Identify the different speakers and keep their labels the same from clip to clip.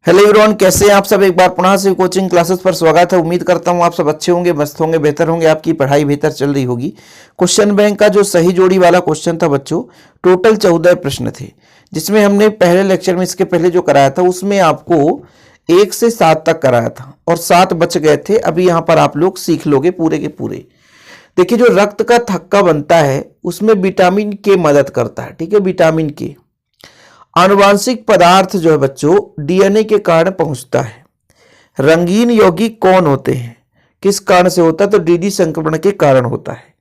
Speaker 1: Hello everyone, कैसे हैं आप सब। एक बार पुनः से कोचिंग क्लासेस पर स्वागत है। उम्मीद करता हूं आप सब अच्छे होंगे, मस्त होंगे, बेहतर होंगे, आपकी पढ़ाई बेहतर चल रही होगी। क्वेश्चन बैंक का जो सही जोड़ी वाला क्वेश्चन था बच्चों, टोटल 14 प्रश्न थे, जिसमें हमने पहले लेक्चर में इसके पहले जो कराया था उसमें आपको 1 से 7 तक कराया था और 7 बच गए थे। अभी यहाँ पर आप लोग सीख लोगे पूरे के पूरे। देखिए, जो रक्त का थक्का बनता है उसमें विटामिन के मदद करता है। ठीक है, विटामिन के। आनुवांशिक पदार्थ जो है बच्चों डीएनए के कारण पहुंचता है। रंगीन यौगिक कौन होते हैं, किस कारण से होता है, तो डीडी संक्रमण के कारण होता है।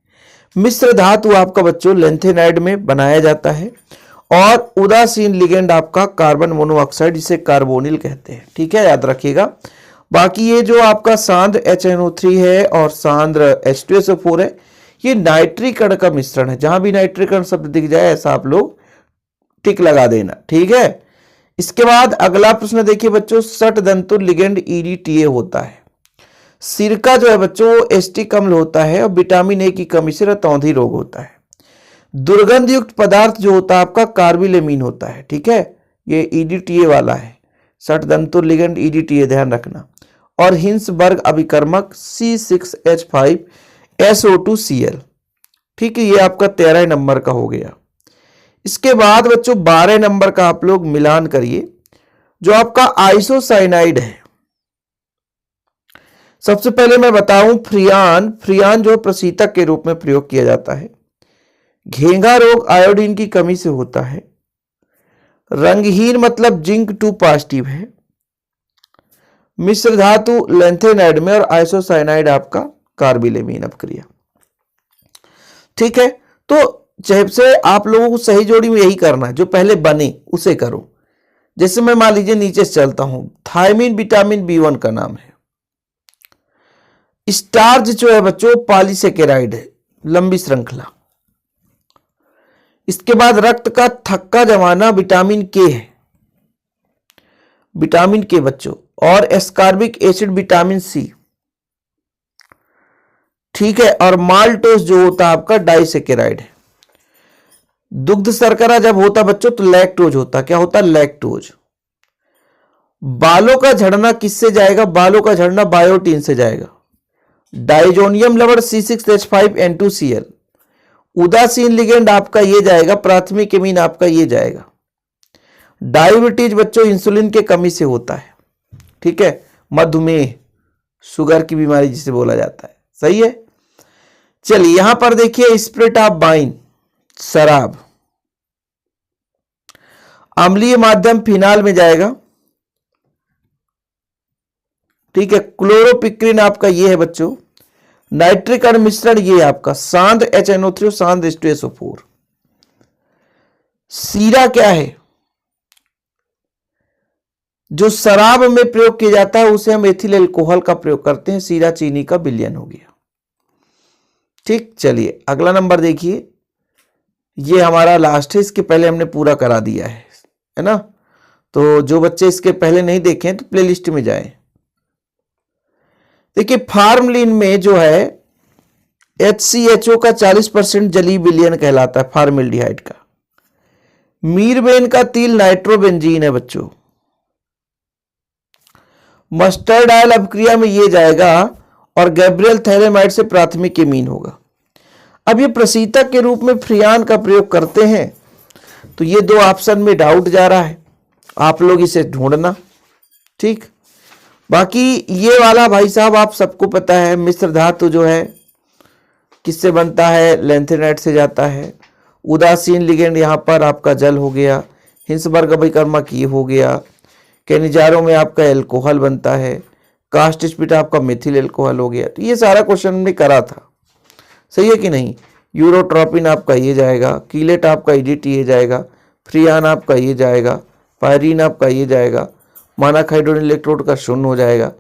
Speaker 1: मिश्र धातु आपका बच्चों लेंथेनाइड में बनाया जाता है और उदासीन लिगेंड आपका कार्बन मोनोऑक्साइड, जिसे कार्बोनिल कहते हैं। ठीक है, याद रखिएगा। बाकी ये जो आपका सांद्र HNO3 है और सांद्र H2SO4 है, ये नाइट्रिक कण का मिश्रण है। जहां भी नाइट्रिक कण शब्द दिख जाए ऐसा आप लोग टिक लगा देना। ठीक है, इसके बाद अगला प्रश्न देखिए बच्चों, षटदंतु लिगेंड EDTA होता है। सिरका जो है बच्चों वो एस्टिक अम्ल होता है और विटामिन ए की कमी से रतौंधी रोग होता है। दुर्गंध युक्त पदार्थ जो होता है आपका कार्बिलेमीन होता है। ठीक है, ये EDTA वाला है, षटदंतु लिगेंड EDTA, ध्यान रखना। और हिंसबर्ग अभिकर्मक C6H5SO2Cl। ठीक है, ये आपका 13 नंबर का हो गया। इसके बाद बच्चों 12 नंबर का आप लोग मिलान करिए, जो आपका आइसोसाइनाइड है। सबसे पहले मैं बताऊं, फ्रियान जो प्रशीतक के रूप में प्रयोग किया जाता है। घेंघा रोग आयोडीन की कमी से होता है। रंगहीन मतलब जिंक 2 पॉजिटिव है। मिश्र धातु लेंथेनाइड में और आइसोसाइनाइड आपका कार्बिलेमीन अपक्रिया। ठीक है, तो जैसे आप लोगों को सही जोड़ी में यही करना है, जो पहले बने उसे करो। जैसे मैं मान लीजिए नीचे से चलता हूं, थायमिन विटामिन B1 का नाम है। स्टार्च जो है बच्चों पॉलीसेकेराइड है, लंबी श्रृंखला। इसके बाद रक्त का थक्का जमाना विटामिन के है, विटामिन के बच्चों। और एस्कॉर्बिक एसिड विटामिन C। ठीक है, और माल्टोस जो होता है आपका डाइसेकेराइड है। दुग्ध शर्करा जब होता बच्चों तो लैक्टोज होता। क्या होता, लैक्टोज। बालों का झड़ना किससे जाएगा, बालों का झड़ना बायोटीन से जाएगा। डाइजोनियम लवण C6H5N2Cl। उदासीन लिगेंड आपका ये जाएगा, प्राथमिक एमीन आपका ये जाएगा। डायबिटीज बच्चों इंसुलिन के कमी से होता है। ठीक है, मधुमेह, शुगर की बीमारी जिसे बोला जाता है। सही है, चलिए यहां पर देखिए, स्पिरिट ऑफ वाइन, शराब। अम्लीय माध्यम फिनाल में जाएगा। ठीक है, क्लोरोपिक्रिन आपका ये है बच्चों। नाइट्रिक अम्ल मिश्रण ये आपका सांद्र HNO3 और सांद्र H2SO4। सीरा क्या है, जो शराब में प्रयोग किया जाता है उसे हम एथिल एल्कोहल का प्रयोग करते हैं। सीरा चीनी का विलयन हो गया। ठीक, चलिए अगला नंबर देखिए, ये हमारा लास्ट है। इसके पहले हमने पूरा करा दिया है ना। तो जो बच्चे इसके पहले नहीं देखे तो प्लेलिस्ट में जाएं। देखिए, फार्मलिन में जो है HCHO का 40% जलीय विलयन कहलाता है, फार्मेल्डिहाइड का। मीरबेन का तिल नाइट्रोबेंजीन है बच्चों। मस्टर्ड ऑयल अपक्रिया में ये जाएगा और गैब्रियल थैलेमाइड से प्राथमिक एमीन होगा। अब ये प्रशीतक के रूप में फ्रियान का प्रयोग करते हैं, तो ये 2 ऑप्शन में डाउट जा रहा है, आप लोग इसे ढूंढना। ठीक, बाकी ये वाला भाई साहब आप सबको पता है, मिश्र धातु जो है किससे बनता है, लेंथेनाइड से जाता है। उदासीन लिगेंड यहाँ पर आपका जल हो गया। हिंसबर्ग अभिकर्मक ये हो गया। कैनिजारों में आपका एल्कोहल बनता है। कास्ट स्पिट आपका मेथिल एल्कोहल हो गया। तो ये सारा क्वेश्चन हमने करा था, सही है कि नहीं। यूरोट्रोपिन आपका ये जाएगा, कीलेट आपका EDTA जाएगा, फ्रियान आपका ये जाएगा, पायरीन आपका ये जाएगा, मानक हाइड्रोजन इलेक्ट्रोड का 0 हो जाएगा।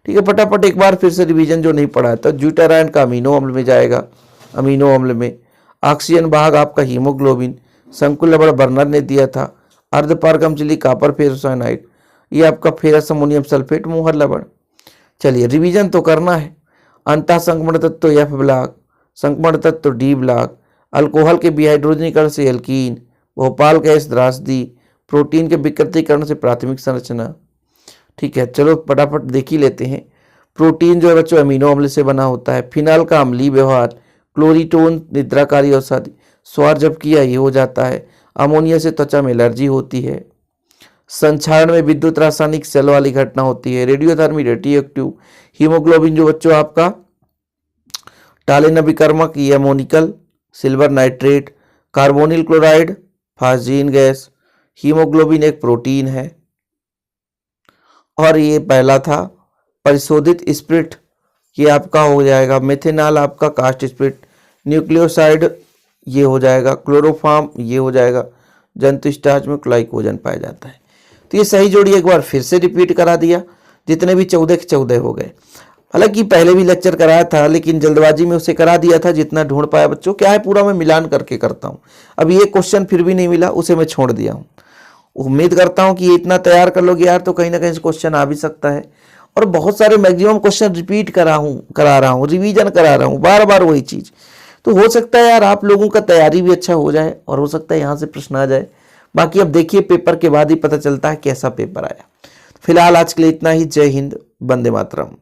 Speaker 1: ठीक है, फटाफट एक बार फिर से रिवीजन जो नहीं पढ़ा है, तो ज्यूटारायन का अमीनो अम्ल में जाएगा। अमीनो अम्ल में ऑक्सीजन भाग आपका हीमोग्लोबिन, संकुल लवण बर्नर ने दिया था। अर्धपारगमजली कॉपर फेरोसाइनाइड, ये आपका फेरस अमोनियम सल्फेट मोहर लवण। चलिए रिवीजन तो करना है। अंतः संक्रमण तत्व F ब्लॉक, संक्रमण तत्व D ब्लॉक, अल्कोहल के विहाइड्रोजनीकरण से एल्कीन, भोपाल गैस त्रासदी, प्रोटीन के विकृतीकरण से प्राथमिक संरचना, ठीक है, चलो फटाफट देख ही लेते हैं। प्रोटीन जो है बच्चों अमीनो अम्ल से बना होता है। फिनाल का अम्लीय व्यवहार, क्लोरीटोन निद्राकारी औषधि, स्वार जब किया ये हो जाता है। अमोनिया से त्वचा में एलर्जी होती है। संक्षारण में विद्युत रासायनिक सेल वाली घटना होती है। रेडियोधर्मी रेडियो एक्टिव। हीमोग्लोबिन जो बच्चों आपका टालिन अभिकर्मक, ये ammoniacal, silver nitrate, carbonyl chloride, phosgene gas. Haemoglobin एक प्रोटीन है। और ये पहला था परिशोधित स्प्रिट, ये आपका हो जाएगा मेथेनॉल, आपका कास्ट स्प्रिट। न्यूक्लियोसाइड ये हो जाएगा क्लोरोफॉर्म, ये हो जाएगा जंतु स्टार्च में ग्लाइकोजन पाया जाता है। तो ये सही जोड़ी एक बार फिर से रिपीट करा दिया, जितने भी 14 के 14 हो गए। हालांकि पहले भी लेक्चर कराया था लेकिन जल्दबाजी में उसे करा दिया था जितना ढूंढ पाया बच्चों। क्या है, पूरा मैं मिलान करके करता हूँ। अब ये क्वेश्चन फिर भी नहीं मिला, उसे मैं छोड़ दिया हूँ। उम्मीद करता हूँ कि ये इतना तैयार कर लोगे यार, तो कहीं ना कहीं से क्वेश्चन आ भी सकता है। और बहुत सारे मैक्सिमम क्वेश्चन रिपीट करा रहा हूँ, रिवीजन करा रहा हूँ, बार बार वही चीज़। तो हो सकता है यार आप लोगों का तैयारी भी अच्छा हो जाए और हो सकता है यहाँ से प्रश्न आ जाए। बाकी अब देखिए पेपर के बाद ही पता चलता है कैसा पेपर आया। फिलहाल आज के लिए इतना ही। जय हिंद, वंदे मातरम।